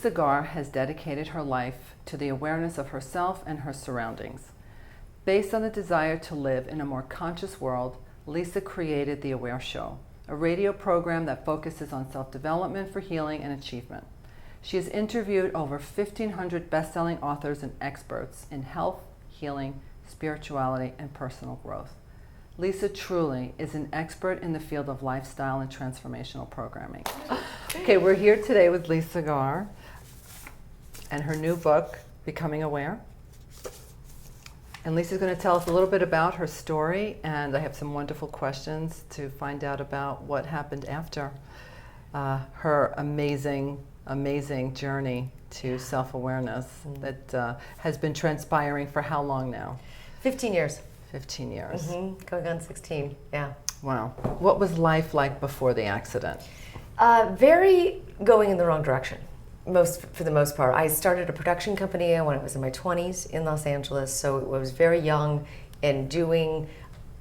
Lisa Garr has dedicated her life to the awareness of herself and her surroundings. Based on the desire to live in a more conscious world, Lisa created The Aware Show, a radio program that focuses on self-development for healing and achievement. She has interviewed over 1,500 best-selling authors and experts in health, healing, spirituality, and personal growth. Lisa truly is an expert in the field of lifestyle and transformational programming. Okay, we're here today with Lisa Garr and her new book, Becoming Aware. And Lisa's going to tell us a little bit about her story, and I have some wonderful questions to find out about what happened after her amazing journey to self-awareness that has been transpiring for how long now? 15 years. 15 years. Going on 16, yeah. Wow. What was life like before the accident? Very going in the wrong direction, for the most part. I started a production company when I was in my 20s in Los Angeles, so I was very young and doing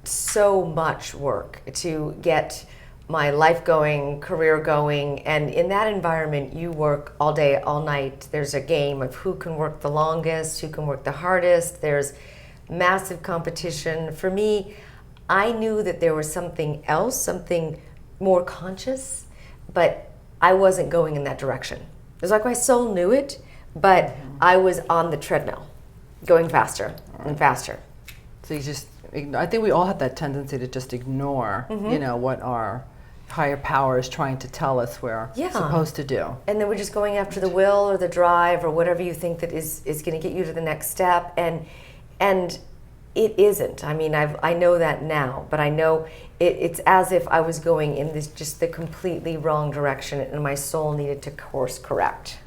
so much work to get my life going, career going, and in that environment you work all day, all night. There's a game of who can work the longest, who can work the hardest. There's massive competition. For me, I knew that there was something else, something more conscious, but I wasn't going in that direction. It was like my soul knew it, but I was on the treadmill, going faster and faster. So I think we all have that tendency to just ignore, what our higher power is trying to tell us we're supposed to do. And then we're just going after the will or the drive or whatever you think that is going to get you to the next step. And it isn't. I mean, I know that now, but I know it's as if I was going in the completely wrong direction, and my soul needed to course correct.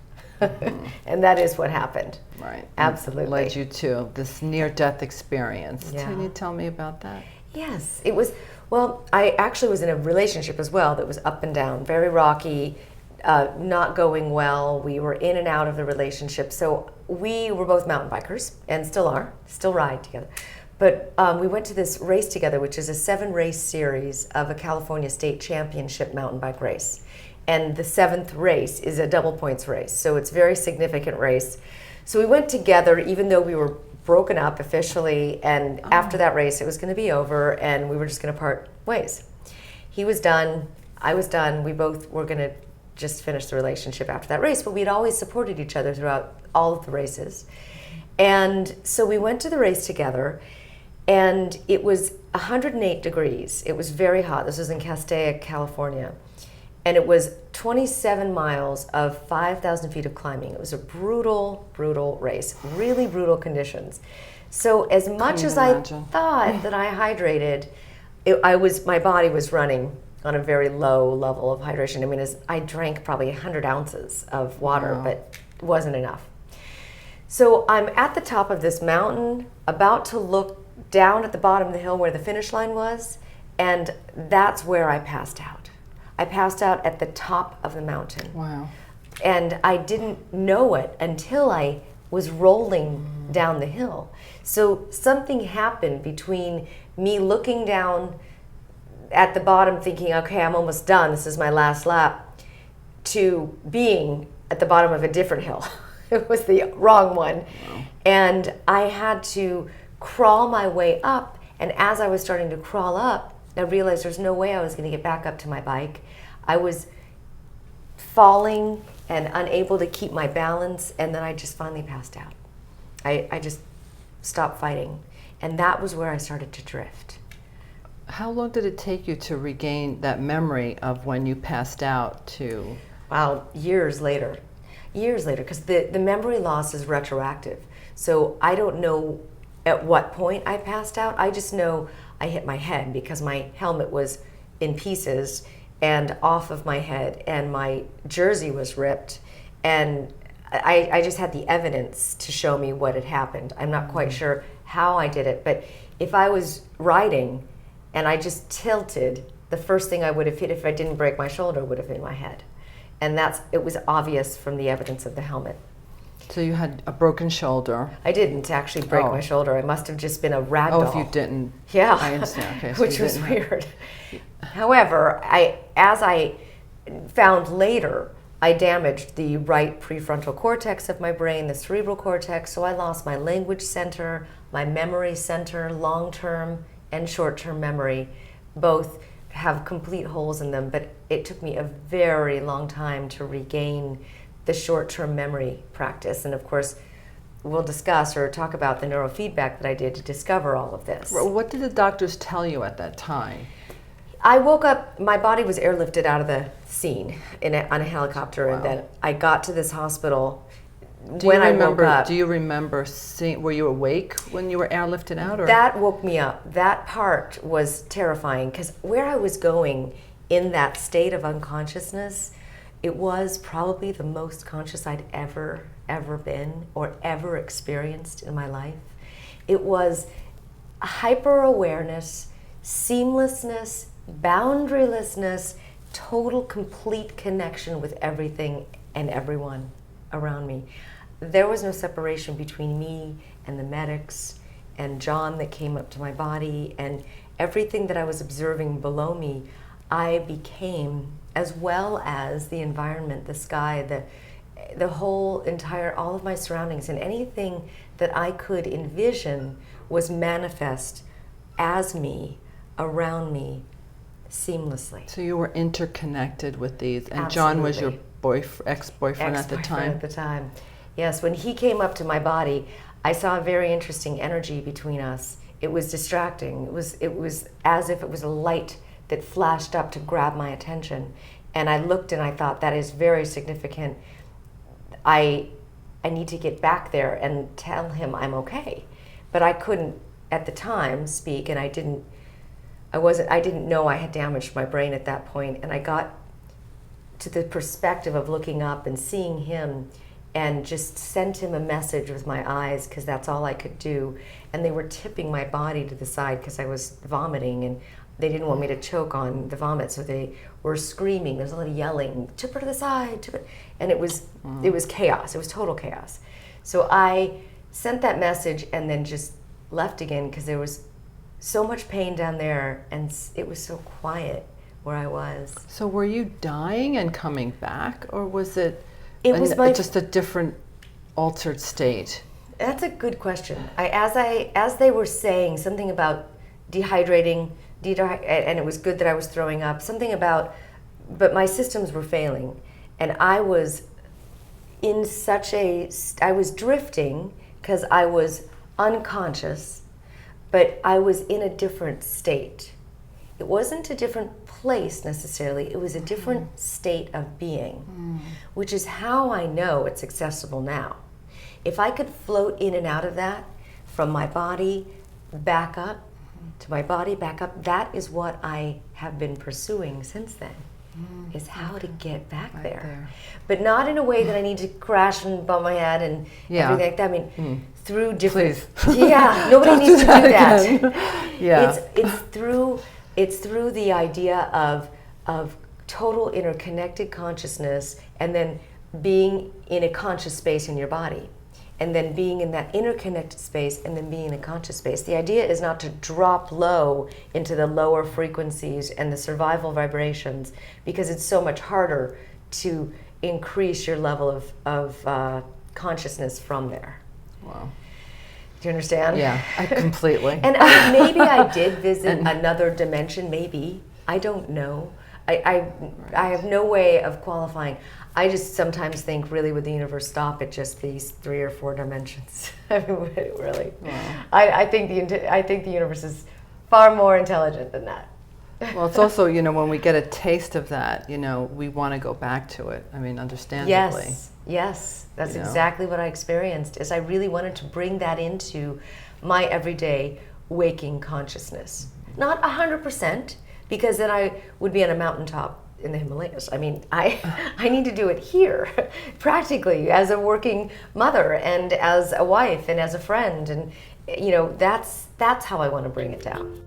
And that is what happened. Right. Absolutely. It led you to this near-death experience. Yeah. Can you tell me about that? Yes, it was. Well, I actually was in a relationship as well that was up and down, very rocky, not going well. We were in and out of the relationship. So we were both mountain bikers and still ride together. But we went to this race together, which is a 7-race series of a California State Championship mountain bike race. And the 7th race is a double points race. So it's a very significant race. So we went together, even though we were broken up officially. And after that race, it was going to be over and we were just going to part ways. He was done. I was done. We both were going to just finish the relationship after that race, but we'd always supported each other throughout all of the races. And so we went to the race together, and it was 108 degrees. It was very hot. This was in Castaic, California. And it was 27 miles of 5,000 feet of climbing. It was a brutal, brutal race, really brutal conditions. So as much as I thought that I hydrated, my body was running on a very low level of hydration. I mean, I drank probably 100 ounces of water, but it wasn't enough. So I'm at the top of this mountain, about to look down at the bottom of the hill where the finish line was, and that's where I passed out. I passed out at the top of the mountain. Wow. And I didn't know it until I was rolling down the hill. So something happened between me looking down at the bottom thinking, okay, I'm almost done, this is my last lap, to being at the bottom of a different hill. It was the wrong one. Wow. And I had to crawl my way up, and as I was starting to crawl up, I realized there's no way I was going to get back up to my bike. I was falling and unable to keep my balance, and then I just finally passed out. I just stopped fighting, and that was where I started to drift. How long did it take you to regain that memory of when you passed out to? Wow, years later, because the memory loss is retroactive. So I don't know at what point I passed out. I just know I hit my head because my helmet was in pieces and off of my head, and my jersey was ripped, and I just had the evidence to show me what had happened. I'm not quite sure how I did it, but if I was riding and I just tilted, the first thing I would have hit if I didn't break my shoulder would have been my head. And it was obvious from the evidence of the helmet. So you had a broken shoulder. I didn't actually break my shoulder. I must have just been a rag doll. Oh, if you didn't. Yeah. I understand. Okay, so which was weird. However, as I found later, I damaged the right prefrontal cortex of my brain, the cerebral cortex, so I lost my language center, my memory center, long-term and short-term memory. Both have complete holes in them, but it took me a very long time to regain the short-term memory practice. And of course, we'll discuss or talk about the neurofeedback that I did to discover all of this. What did the doctors tell you at that time? I woke up, my body was airlifted out of the scene on a helicopter, Wow. and then I got to this hospital. Do you remember seeing, were you awake when you were airlifted out? Or? That woke me up. That part was terrifying, because where I was going in that state of unconsciousness, it was probably the most conscious I'd ever been or ever experienced in my life. It was hyper-awareness, seamlessness, boundarylessness, total, complete connection with everything and everyone around me. There was no separation between me and the medics and John that came up to my body, and everything that I was observing below me, I became, as well as the environment, the sky, the whole entire, all of my surroundings, and anything that I could envision was manifest as me, around me, seamlessly. So you were interconnected with these, and Absolutely. John was your ex-boyfriend at the time? At the time. Yes, when he came up to my body, I saw a very interesting energy between us. It was distracting. It was as if it was a light that flashed up to grab my attention. And I looked and I thought, that is very significant. I need to get back there and tell him I'm okay. But I couldn't at the time speak, and I didn't know I had damaged my brain at that point. And I got to the perspective of looking up and seeing him, and just sent him a message with my eyes, because that's all I could do. And they were tipping my body to the side because I was vomiting, and they didn't want me to choke on the vomit, so they were screaming. There was a lot of yelling, tip her to the side, tip it. And it was chaos. It was total chaos. So I sent that message and then just left again, because there was so much pain down there, and it was so quiet where I was. So were you dying and coming back, or was it just a different altered state? That's a good question. As they were saying something about dehydrating, and it was good that I was throwing up, but my systems were failing, and I was I was drifting because I was unconscious, but I was in a different state. It wasn't a different place necessarily, it was a different state of being, which is how I know it's accessible now. If I could float in and out of that, from my body back up to my body back up, that is what I have been pursuing since then, is how to get back there. But not in a way that I need to crash and bump my head and everything like that. I mean, through different... Please. Yeah, nobody needs to do that. Yeah. It's through the idea of total interconnected consciousness, and then being in a conscious space in your body, and then being in that interconnected space, and then being in a conscious space. The idea is not to drop low into the lower frequencies and the survival vibrations, because it's so much harder to increase your level of consciousness from there. Wow. Do you understand? Yeah, I completely. And maybe I did visit another dimension, maybe. I don't know. I have no way of qualifying. I just sometimes think, really, would the universe stop at just these 3 or 4 dimensions? I mean, really. Wow. I think the universe is far more intelligent than that. Well, it's also, when we get a taste of that, we want to go back to it. I mean, understandably. Yes. That's exactly what I experienced, is I really wanted to bring that into my everyday waking consciousness. Not 100%, because then I would be on a mountaintop in the Himalayas. I mean, I need to do it here, practically, as a working mother and as a wife and as a friend. And, that's how I want to bring it down.